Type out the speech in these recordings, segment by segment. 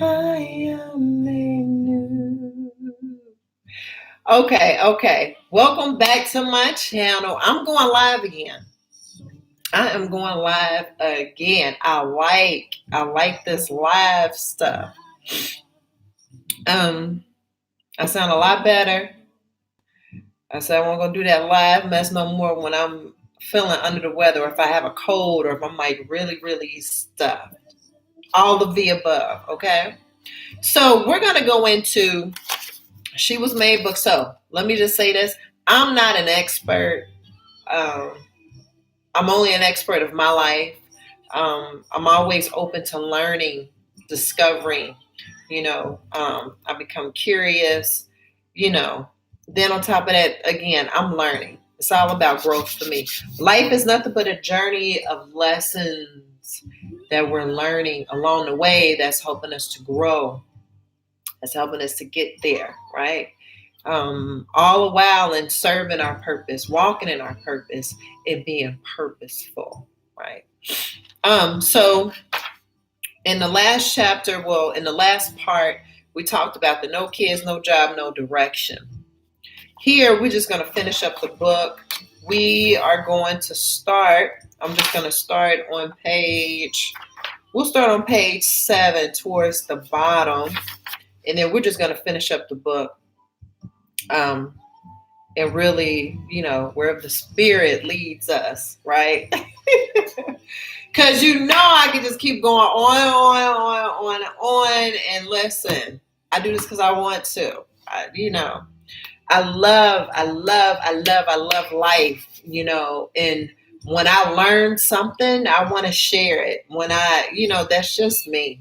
I am made new. Okay. Welcome back to my channel. I'm going live again. I am going live again. I like this live stuff. I sound a lot better. I said I won't go do that live mess no more when I'm feeling under the weather, or if I have a cold, or if I'm like really stuffed. All of the above. Okay. So we're gonna go into She Was Made book. So let me just say this: I'm not an expert. Um, I'm only an expert of my life. I'm always open to learning, discovering. I become curious. You know. Then on top of that, again, I'm learning. It's all about growth for me. Life is nothing but a journey of lessons that we're learning along the way. That's helping us to grow. That's helping us to get there, right? All the while in serving our purpose, walking in our purpose, and being purposeful, right? So in the last chapter, in the last part, we talked about the no kids, no job, no direction. Here, we're just going to finish up the book. We are going to start. I'm just going to start on we'll start on page 7 towards the bottom. And then we're just going to finish up the book. And really, where the spirit leads us, right? Because I can just keep going on. And listen, I do this because I want to. I love life, and when I learn something, I want to share it. That's just me.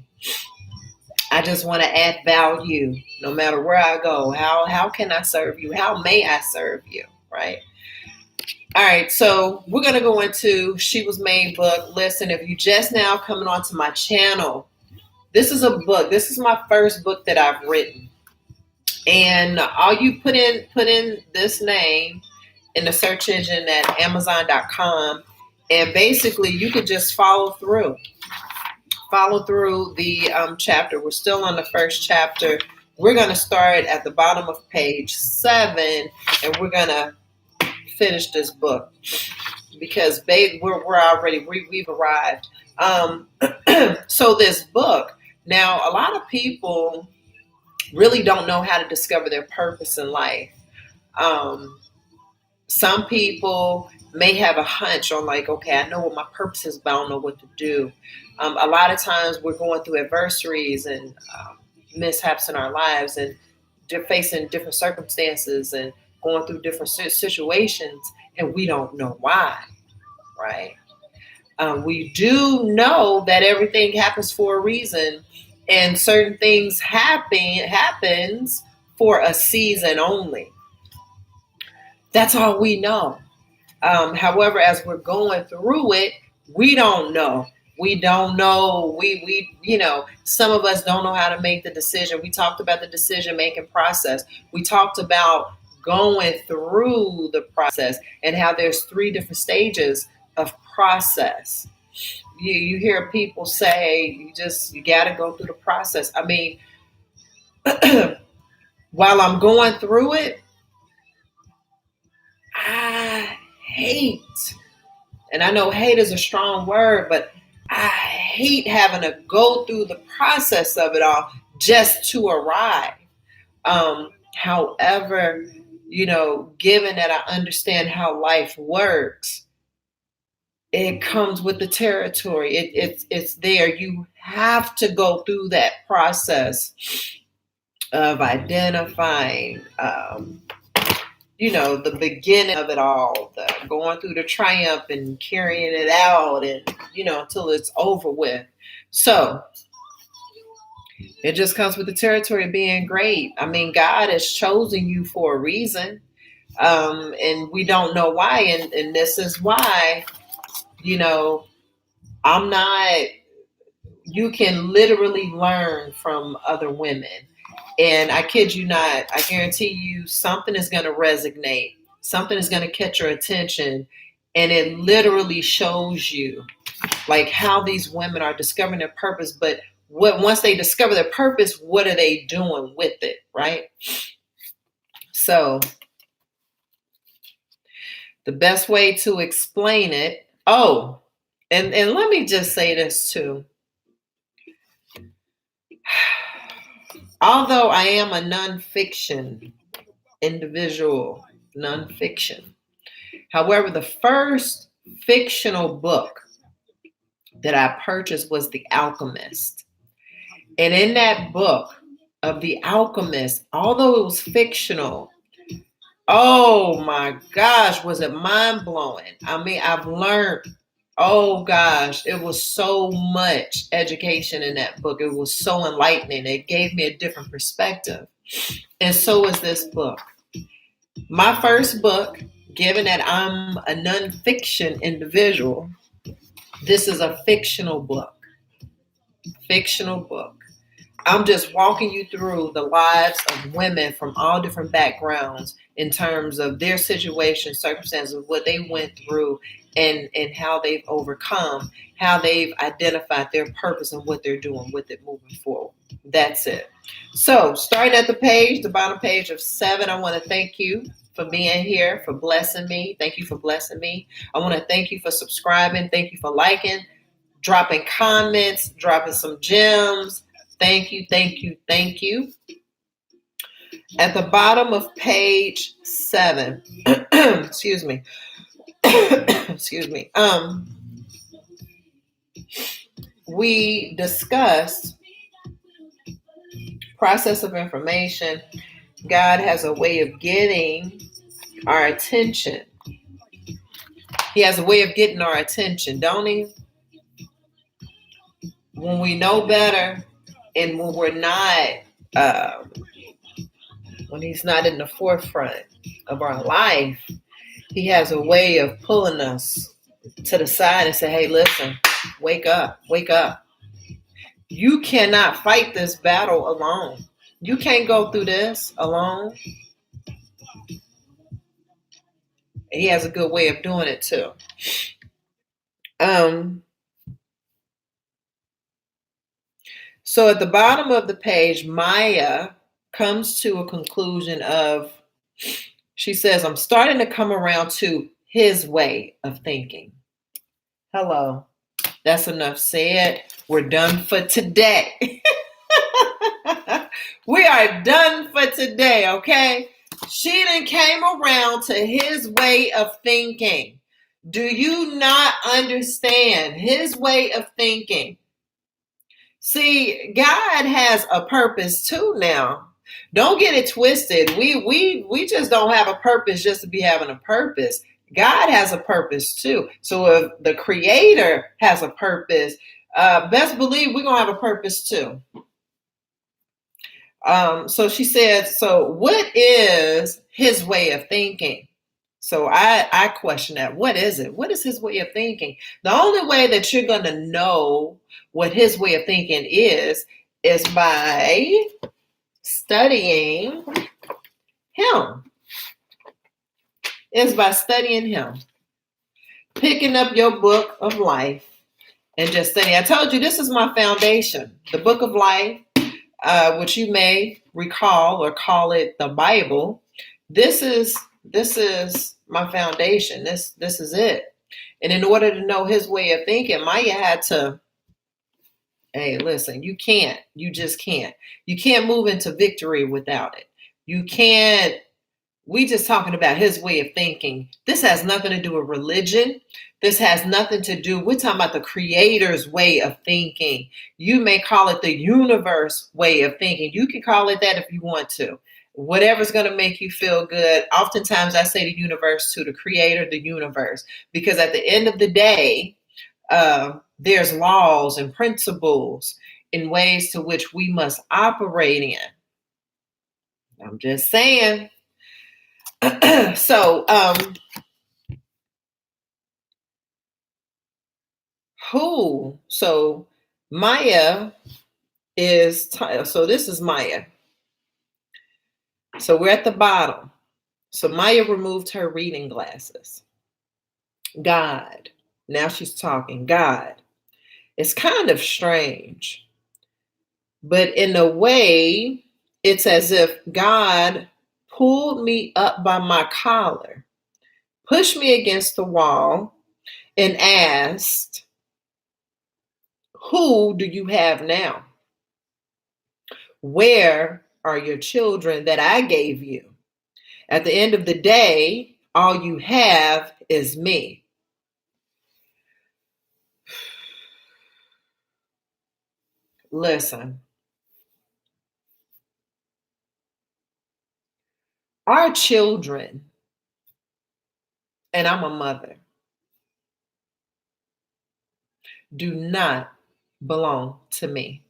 I just want to add value no matter where I go. How can I serve you? How may I serve you? Right? All right, so we're going to go into She Was Made book. Listen, if you just now coming onto my channel, this is a book. This is my first book that I've written. And all you put in this name in the search engine at amzn.to, and basically you could just follow through the chapter. We're still on the first chapter. We're going to start at the bottom of page 7, and we're going to finish this book because, babe, we've arrived. So this book, now a lot of people really don't know how to discover their purpose in life. Some people may have a hunch on okay, I know what my purpose is, but I don't know what to do. A lot of times we're going through adversities and mishaps in our lives, and facing different circumstances and going through different situations, and we don't know why, right? We do know that everything happens for a reason, and certain things happens for a season only. That's all we know. However, as we're going through it, we don't know. We don't know. Some of us don't know how to make the decision. We talked about the decision-making process. We talked about going through the process and how there's 3 different stages of process. You hear people say you got to go through the process. I mean, while I'm going through it, I hate, and I know hate is a strong word, but I hate having to go through the process of it all just to arrive. However, given that I understand how life works, it comes with the territory. It's there. You have to go through that process of identifying, the beginning of it all, going through the triumph and carrying it out, and, until it's over with. So it just comes with the territory of being great. I mean, God has chosen you for a reason, and we don't know why. And this is why, I'm not, you can literally learn from other women. And I kid you not, I guarantee you something is going to resonate. Something is going to catch your attention. And it literally shows you how these women are discovering their purpose, but once they discover their purpose, what are they doing with it, right? So the best way to explain it, and let me just say this too. Although I am a nonfiction individual, nonfiction. However, the first fictional book that I purchased was The Alchemist. And in that book of The Alchemist, although it was fictional, oh my gosh, was it mind blowing? I mean, I've learned, oh gosh, it was so much education in that book. It was so enlightening. It gave me a different perspective. And so is this book. My first book, given that I'm a nonfiction individual, this is a fictional book. Fictional book. I'm just walking you through the lives of women from all different backgrounds in terms of their situation, circumstances, what they went through, and how they've overcome, how they've identified their purpose and what they're doing with it moving forward. That's it. So starting at the bottom page of 7, I want to thank you for being here, for blessing me. Thank you for blessing me. I want to thank you for subscribing. Thank you for liking, dropping comments, dropping some gems. Thank you, thank you, thank you. At the bottom of page 7, excuse me, excuse me, we discussed process of information. God has a way of getting our attention. He has a way of getting our attention, don't he? When we know better and when we're not, when he's not in the forefront of our life, he has a way of pulling us to the side and say, hey, listen, wake up, wake up. You cannot fight this battle alone. You can't go through this alone. He has a good way of doing it too. So at the bottom of the page, Maya comes to a conclusion of, she says, I'm starting to come around to his way of thinking. Hello. That's enough said. We're done for today. We are done for today, okay? She done came around to his way of thinking. Do you not understand his way of thinking? See, God has a purpose too now. Don't get it twisted. We just don't have a purpose just to be having a purpose. God has a purpose too. So if the Creator has a purpose, best believe we're going to have a purpose too. So she said, so what is his way of thinking? So I question that. What is it? What is his way of thinking? The only way that you're going to know what his way of thinking is by studying him. Is by studying him. Picking up your book of life and just studying. I told you this is my foundation. The book of life, which you may recall or call it the Bible. This is my foundation. This is it. And in order to know his way of thinking, Maya had to, hey, listen, you just can't. You can't move into victory without it. You can't, we just talking about his way of thinking. This has nothing to do with religion. This has nothing to do, we're talking about the Creator's way of thinking. You may call it the universe way of thinking. You can call it that if you want to. Whatever's going to make you feel good. Oftentimes I say the universe to the Creator, the universe, because at the end of the day, there's laws and principles and ways to which we must operate in. I'm just saying. So, so Maya is, so this is Maya. So we're at the bottom. So Maya removed her reading glasses. God. Now she's talking. God. It's kind of strange But in a way, it's as if God pulled me up by my collar, pushed me against the wall, and asked, who do you have now? Where are your children that I gave you? At the end of the day, all you have is me. Listen, our children, and I'm a mother, do not belong to me.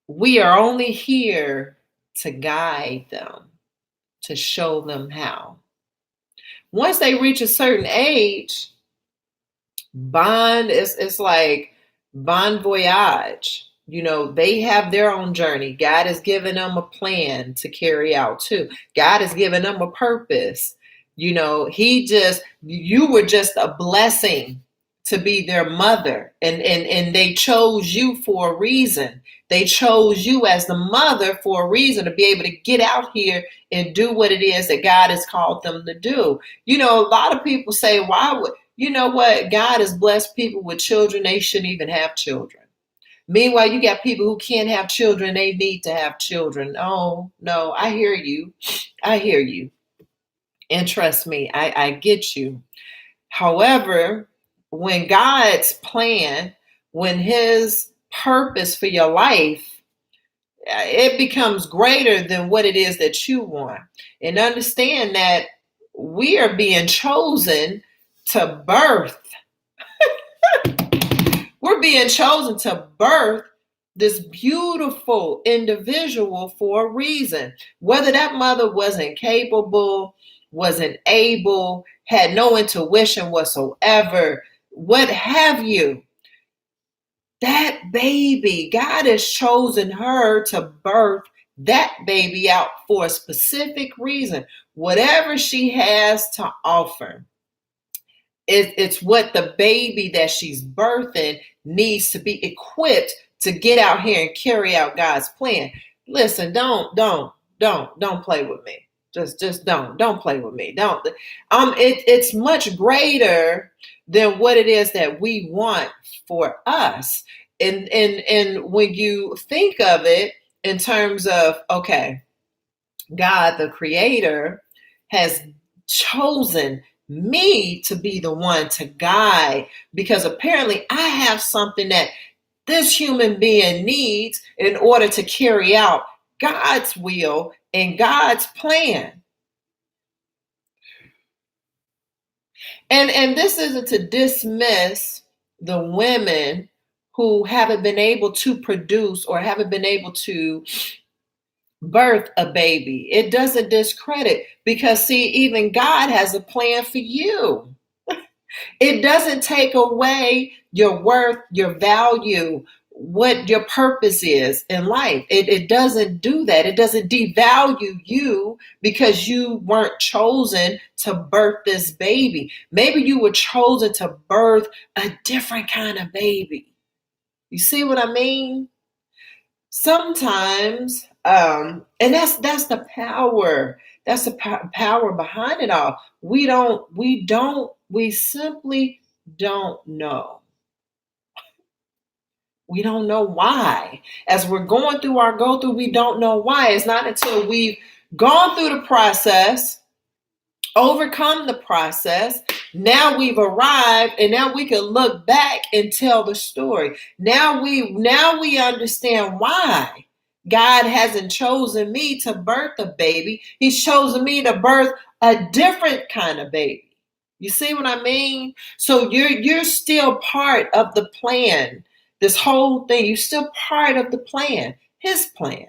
We are only here to guide them, to show them how. Once they reach a certain age, bond is it's like bon voyage. You know, they have their own journey. God has given them a plan to carry out too. God has given them a purpose. You know, you were just a blessing to be their mother. And they chose you for a reason. They chose you as the mother for a reason, to be able to get out here and do what it is that God has called them to do. You know, a lot of people say, why would, you know what? God has blessed people with children. They shouldn't even have children. Meanwhile, you got people who can't have children. They need to have children. Oh, no, I hear you. I hear you. And trust me, I get you. However, when God's plan, when his purpose for your life, it becomes greater than what it is that you want. And understand that we are being chosen to birth. We're being chosen to birth this beautiful individual for a reason. Whether that mother wasn't capable, wasn't able, had no intuition whatsoever, what have you, that baby, God has chosen her to birth that baby out for a specific reason. Whatever she has to offer, it's what the baby that she's birthing needs to be equipped to get out here and carry out God's plan. Listen, don't play with me. Just don't play with me. Don't. It's much greater than what it is that we want for us. And when you think of it in terms of, okay, God, the creator, has chosen me to be the one to guide, because apparently I have something that this human being needs in order to carry out God's will and God's plan. And this isn't to dismiss the women who haven't been able to produce or haven't been able to birth a baby. It doesn't discredit, because see, even God has a plan for you. It doesn't take away your worth, your value, what your purpose is in life. It doesn't do that. It doesn't devalue you because you weren't chosen to birth this baby. Maybe you were chosen to birth a different kind of baby. You see what I mean? Sometimes, and that's the power. That's the power behind it all. We simply don't know. We don't know why. As we're going through our go through, we don't know why. It's not until we've gone through the process, overcome the process. Now we've arrived, and now we can look back and tell the story. Now we understand why God hasn't chosen me to birth a baby. He's chosen me to birth a different kind of baby. You see what I mean? So you're still part of the plan. This whole thing, you're still part of the plan, his plan.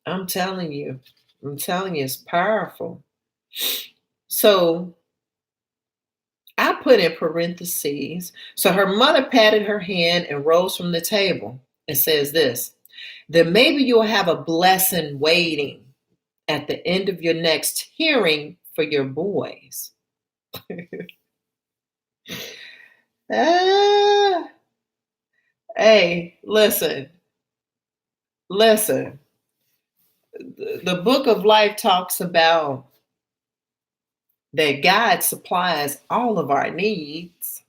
I'm telling you, it's powerful. So I put in parentheses. So her mother patted her hand and rose from the table and says this: then maybe you'll have a blessing waiting at the end of your next hearing for your boys. Ah, hey, listen. Listen. The book of life talks about that God supplies all of our needs.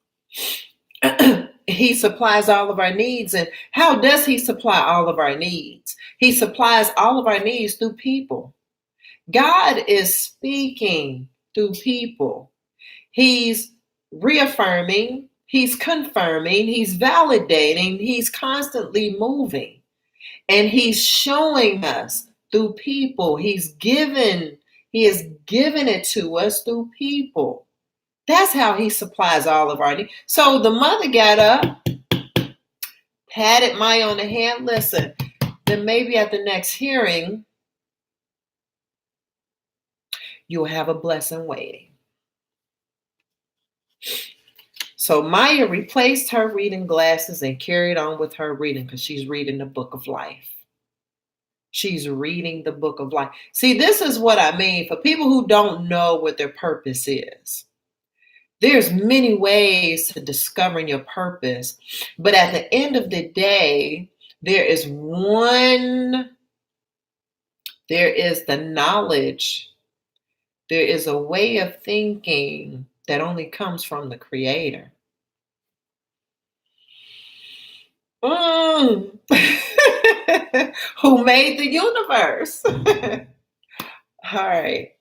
He supplies all of our needs. And how does he supply all of our needs? He supplies all of our needs through people. God is speaking through people. He's reaffirming, he's confirming, he's validating, he's constantly moving. And he's showing us through people. He has given it to us through people. That's how he supplies all of our needs. So the mother got up, patted Maya on the hand. Listen, then maybe at the next hearing, you'll have a blessing waiting. So Maya replaced her reading glasses and carried on with her reading because she's reading the book of life. She's reading the book of life. See, this is what I mean for people who don't know what their purpose is. There's many ways to discovering your purpose, but at the end of the day, there is the knowledge, there is a way of thinking that only comes from the Creator. Who made the universe. All right.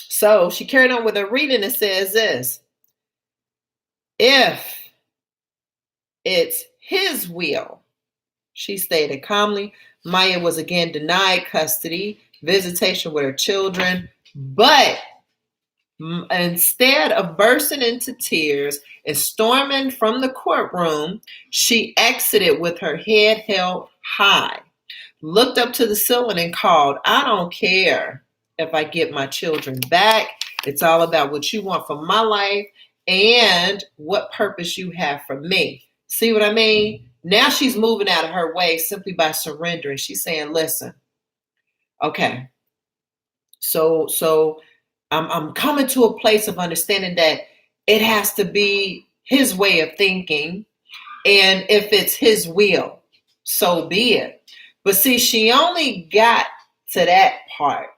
So she carried on with her reading. It says this: if it's his will, she stated calmly, Maya was again denied custody, visitation with her children, but instead of bursting into tears and storming from the courtroom, she exited with her head held high, looked up to the ceiling and called, I don't care if I get my children back. It's all about what you want for my life and what purpose you have for me. See what I mean? Now she's moving out of her way simply by surrendering. She's saying, listen, okay, so I'm coming to a place of understanding that it has to be his way of thinking. And if it's his will, so be it. But see, she only got to that part.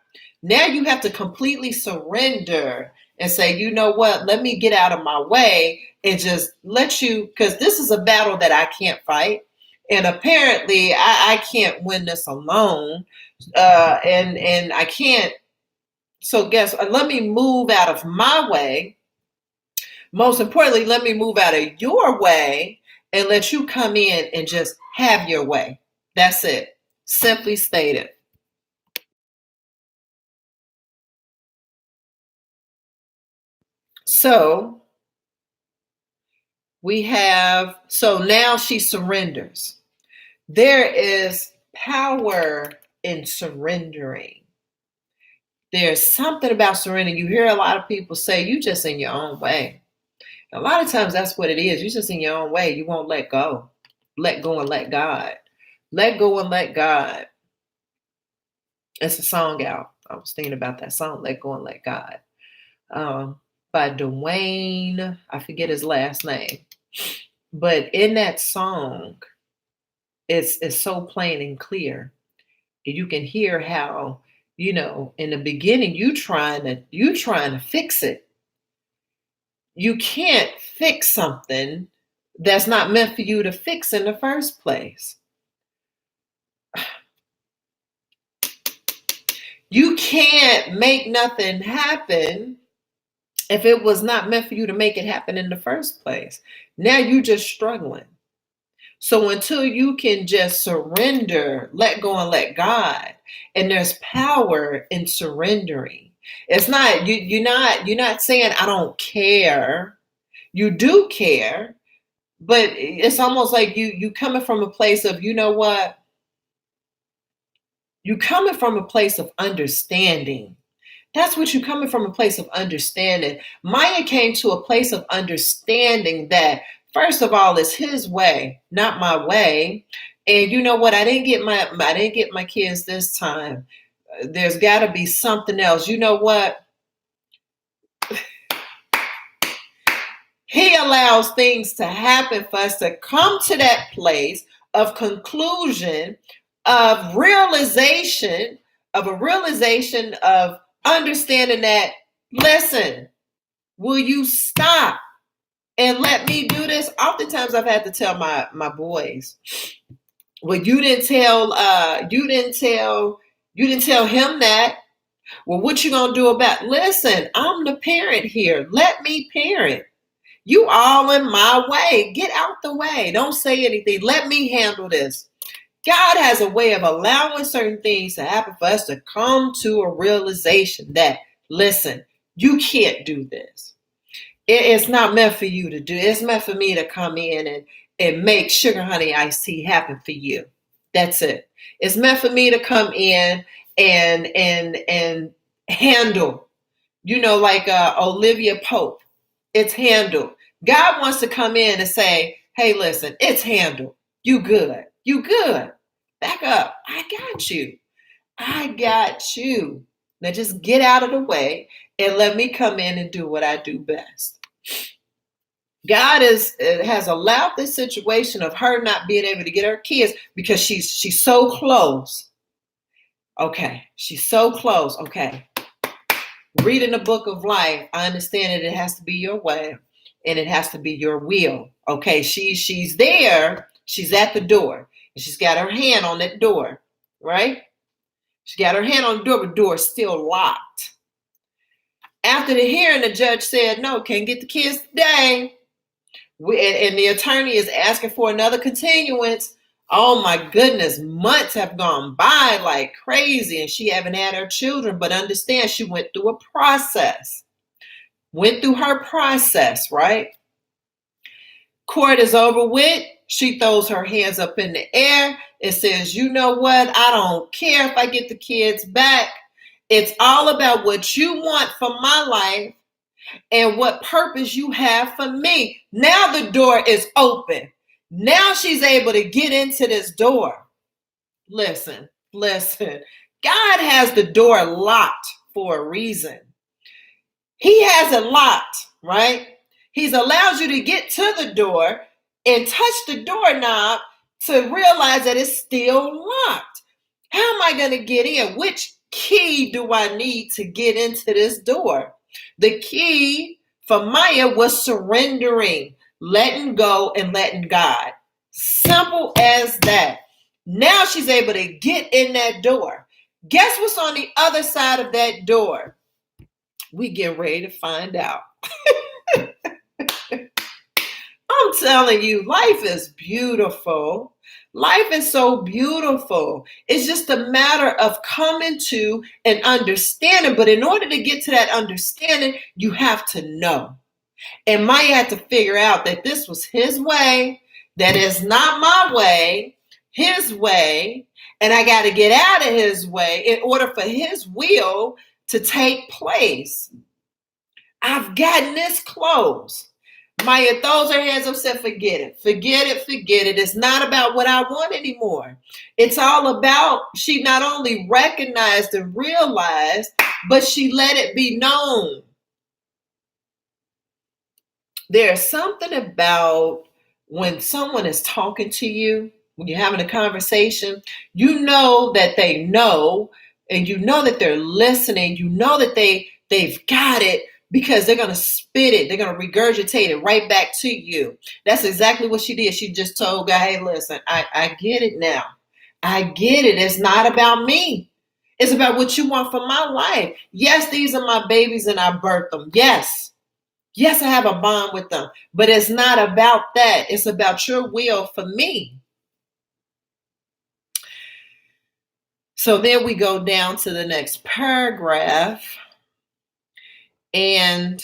Now you have to completely surrender and say, you know what, let me get out of my way and just let you, because this is a battle that I can't fight. And apparently I can't win this alone. And I can't. So let me move out of my way. Most importantly, let me move out of your way and let you come in and just have your way. That's it. Simply stated. So now she surrenders. There is power in surrendering. There's something about surrendering. You hear a lot of people say, you just in your own way. A lot of times that's what it is. You're just in your own way. You won't let go. Let go and let God. Let go and let God. It's a song out. I was thinking about that song, Let Go and Let God. By Dwayne, I forget his last name. But in that song, it's so plain and clear. You can hear how, in the beginning, you trying to fix it. You can't fix something that's not meant for you to fix in the first place. You can't make nothing happen if it was not meant for you to make it happen in the first place. Now you're just struggling. So until you can just surrender, let go and let God, and there's power in surrendering. It's not you're not saying I don't care. You do care, but it's almost like you coming from a place of, you know what? You coming from a place of understanding. That's what you're coming from, a place of understanding. Maya came to a place of understanding that, first of all, it's his way, not my way. And you know what? I didn't get my kids this time. There's got to be something else. You know what? He allows things to happen for us to come to that place of conclusion, of realization, of understanding that, listen, will you stop and let me do this? Oftentimes I've had to tell my boys, well, you didn't tell him that. Well, what you gonna do about it? Listen, I'm the parent here. Let me parent. You all in my way. Get out the way. Don't say anything. Let me handle this. God has a way of allowing certain things to happen for us to come to a realization that, listen, you can't do this. It's not meant for you to do. It's meant for me to come in and make sugar honey iced tea happen for you. That's it. It's meant for me to come in and handle, like Olivia Pope. It's handled. God wants to come in and say, hey, listen, it's handled. You good. You good. Back up. I got you. I got you. Now just get out of the way and let me come in and do what I do best. God has allowed this situation of her not being able to get her kids because she's so close. Okay, she's so close. Okay. Reading the book of life, I understand that it has to be your way and it has to be your will. Okay, she's there. She's at the door. And she's got her hand on that door, right? She got her hand on the door, but the door is still locked. After the hearing, the judge said, no, can't get the kids today. And the attorney is asking for another continuance. Oh my goodness, months have gone by like crazy and she haven't had her children, but understand she went through a process. Went through her process, right? Court is over with. She throws her hands up in the air and says, you know what? I don't care if I get the kids back. It's all about what you want for my life and what purpose you have for me. Now the door is open. Now she's able to get into this door. Listen. God has the door locked for a reason. He has it locked, right? He's allowed you to get to the door and touch the doorknob to realize that it's still locked. How am I going to get in? Which key do I need to get into this door? The key for Maya was surrendering, letting go and letting God. Simple as that. Now she's able to get in that door. Guess what's on the other side of that door? We get ready to find out. I'm telling you, life is beautiful. Life is so beautiful. It's just a matter of coming to an understanding. But in order to get to that understanding, you have to know. And Maya had to figure out that this was his way, that is not my way, his way. And I got to get out of his way in order for his will to take place. I've gotten this close. Maya throws her hands up and said, forget it. It's not about what I want anymore. It's all about, she not only recognized and realized, but she let it be known. There's something about when someone is talking to you, when you're having a conversation, you know that they know, and you know that they're listening. You know that they've got it because they're going to spit it. They're going to regurgitate it right back to you. That's exactly what she did. She just told God, hey, listen, I get it now. I get it. It's not about me. It's about what you want for my life. Yes, these are my babies and I birthed them. Yes, I have a bond with them, but it's not about that. It's about your will for me. So then we go down to the next paragraph, and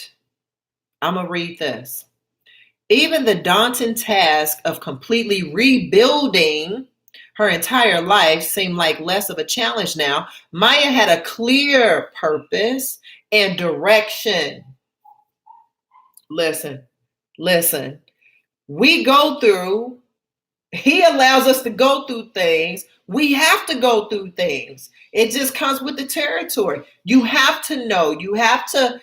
I'm going to read this. Even the daunting task of completely rebuilding her entire life seemed like less of a challenge now. Maya had a clear purpose and direction. Listen. We go through, he allows us to go through things. We have to go through things. It just comes with the territory. You have to know. You have to,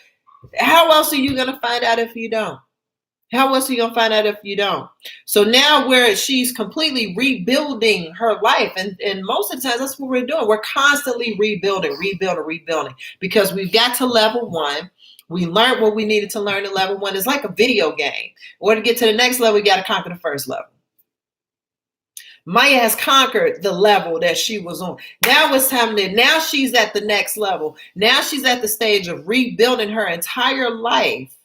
how else are you going to find out if you don't? How else are you going to find out if you don't? So now where she's completely rebuilding her life. And most of the time, that's what we're doing. We're constantly rebuilding, because we've got to level 1. We learned what we needed to learn at level 1. It's like a video game. In order to get to the next level, we got to conquer the first level. Maya has conquered the level that she was on. Now it's time to, now she's at the next level. Now she's at the stage of rebuilding her entire life,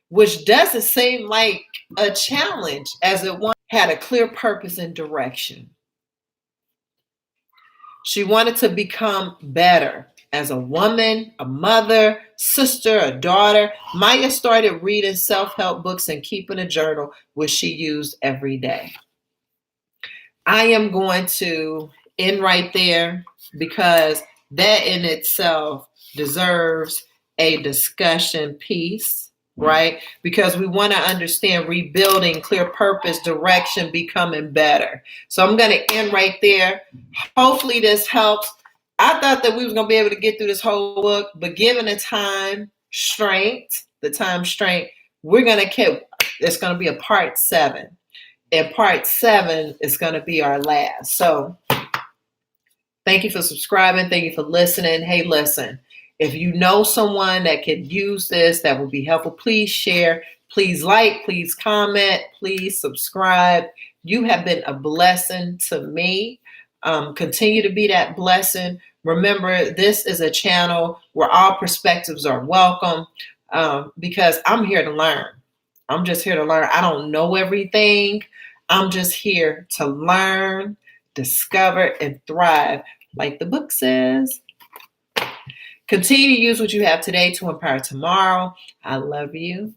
which doesn't seem like a challenge as it once had a clear purpose and direction. She wanted to become better as a woman, a mother, sister, a daughter. Maya started reading self-help books and keeping a journal, which she used every day. I am going to end right there because that in itself deserves a discussion piece, right? Because we want to understand rebuilding, clear purpose, direction, becoming better. So I'm going to end right there. Hopefully this helps. I thought that we was going to be able to get through this whole book, but given the time constraint, we're going to it's going to be a part 7. And part 7 is going to be our last. So thank you for subscribing. Thank you for listening. Hey, listen, if you know someone that could use this, that would be helpful, please share, please like, please comment, please subscribe. You have been a blessing to me. Continue to be that blessing. Remember, this is a channel where all perspectives are welcome, because I'm here to learn. I'm just here to learn. I don't know everything. I'm just here to learn, discover, and thrive, like the book says. Continue to use what you have today to empower tomorrow. I love you.